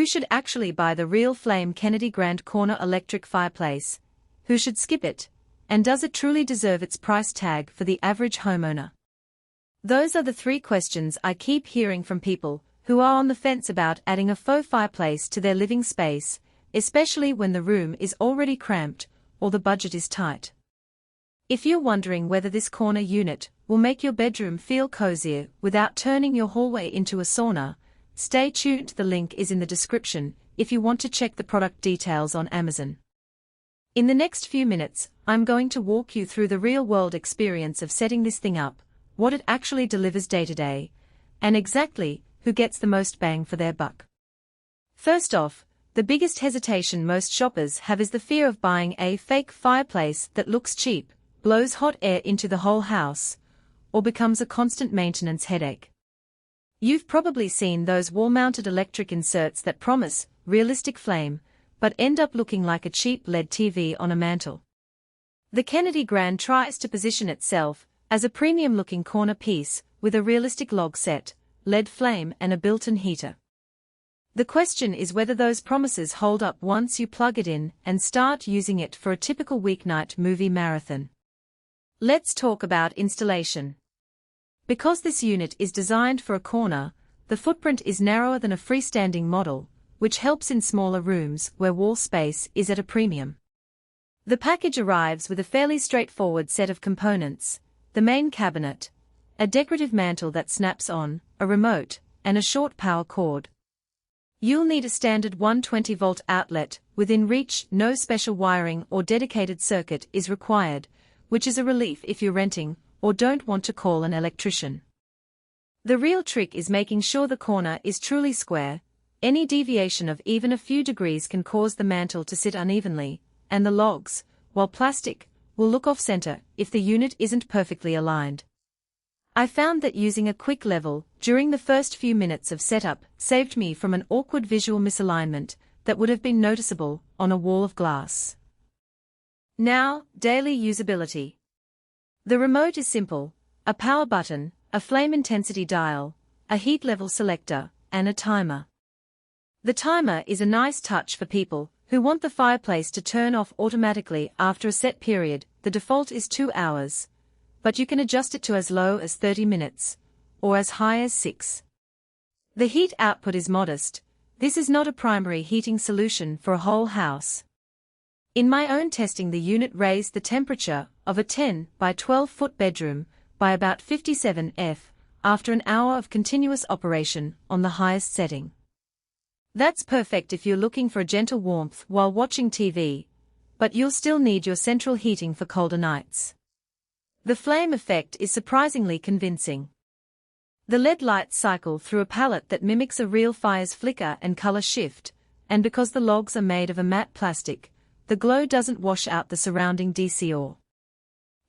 Who should actually buy the real flame Kennedy Grand Corner electric fireplace? Who should skip it? And does it truly deserve its price tag for the average homeowner? Those are the three questions I keep hearing from people who are on the fence about adding a faux fireplace to their living space, especially when the room is already cramped or the budget is tight. If you're wondering whether this corner unit will make your bedroom feel cozier without turning your hallway into a sauna, stay tuned. The link is in the description if you want to check the product details on Amazon. In the next few minutes, I'm going to walk you through the real-world experience of setting this thing up, what it actually delivers day to day, and exactly who gets the most bang for their buck. First off, the biggest hesitation most shoppers have is the fear of buying a fake fireplace that looks cheap, blows hot air into the whole house, or becomes a constant maintenance headache. You've probably seen those wall-mounted electric inserts that promise realistic flame, but end up looking like a cheap LED TV on a mantel. The Kennedy Grand tries to position itself as a premium-looking corner piece with a realistic log set, LED flame and a built-in heater. The question is whether those promises hold up once you plug it in and start using it for a typical weeknight movie marathon. Let's talk about installation. Because this unit is designed for a corner, the footprint is narrower than a freestanding model, which helps in smaller rooms where wall space is at a premium. The package arrives with a fairly straightforward set of components: the main cabinet, a decorative mantel that snaps on, a remote, and a short power cord. You'll need a standard 120-volt outlet within reach. No special wiring or dedicated circuit is required, which is a relief if you're renting or don't want to call an electrician. The real trick is making sure the corner is truly square. Any deviation of even a few degrees can cause the mantel to sit unevenly, and the logs, while plastic, will look off-center if the unit isn't perfectly aligned. I found that using a quick level during the first few minutes of setup saved me from an awkward visual misalignment that would have been noticeable on a wall of glass. Now, daily usability. The remote is simple: a power button, a flame intensity dial, a heat level selector, and a timer. The timer is a nice touch for people who want the fireplace to turn off automatically after a set period. The default is 2 hours, but you can adjust it to as low as 30 minutes, or as high as 6. The heat output is modest. This is not a primary heating solution for a whole house. In my own testing, the unit raised the temperature of a 10 by 12-foot bedroom by about 57 F after an hour of continuous operation on the highest setting. That's perfect if you're looking for a gentle warmth while watching TV, but you'll still need your central heating for colder nights. The flame effect is surprisingly convincing. The LED lights cycle through a palette that mimics a real fire's flicker and color shift, and because the logs are made of a matte plastic, the glow doesn't wash out the surrounding decor.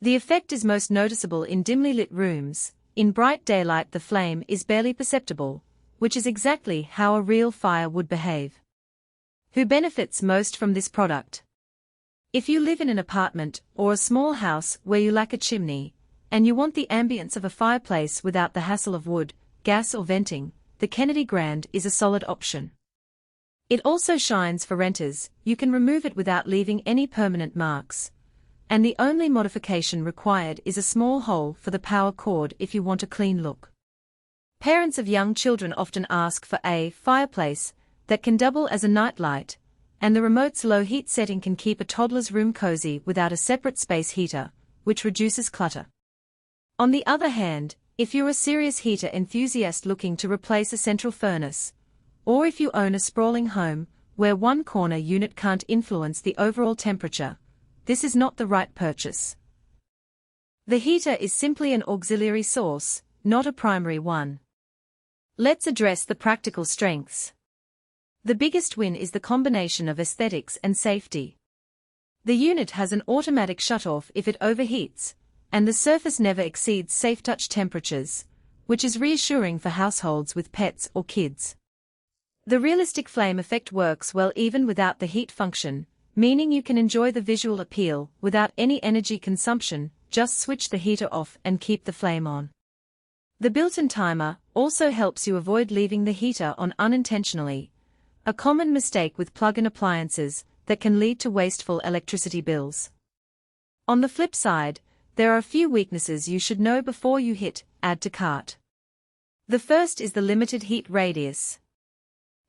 The effect is most noticeable in dimly lit rooms. In bright daylight the flame is barely perceptible, which is exactly how a real fire would behave. Who benefits most from this product? If you live in an apartment or a small house where you lack a chimney, and you want the ambience of a fireplace without the hassle of wood, gas or venting, the Kennedy Grand is a solid option. It also shines for renters. You can remove it without leaving any permanent marks, and the only modification required is a small hole for the power cord if you want a clean look. Parents of young children often ask for a fireplace that can double as a nightlight, and the remote's low heat setting can keep a toddler's room cozy without a separate space heater, which reduces clutter. On the other hand, if you're a serious heater enthusiast looking to replace a central furnace, or if you own a sprawling home where one corner unit can't influence the overall temperature, this is not the right purchase. The heater is simply an auxiliary source, not a primary one. Let's address the practical strengths. The biggest win is the combination of aesthetics and safety. The unit has an automatic shutoff if it overheats, and the surface never exceeds safe touch temperatures, which is reassuring for households with pets or kids. The realistic flame effect works well even without the heat function, meaning you can enjoy the visual appeal without any energy consumption. Just switch the heater off and keep the flame on. The built-in timer also helps you avoid leaving the heater on unintentionally, A common mistake with plug-in appliances that can lead to wasteful electricity bills. On the flip side, there are a few weaknesses you should know before you hit Add to Cart. The first is the limited heat radius.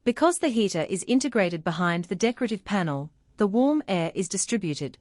Because the heater is integrated behind the decorative panel, the warm air is distributed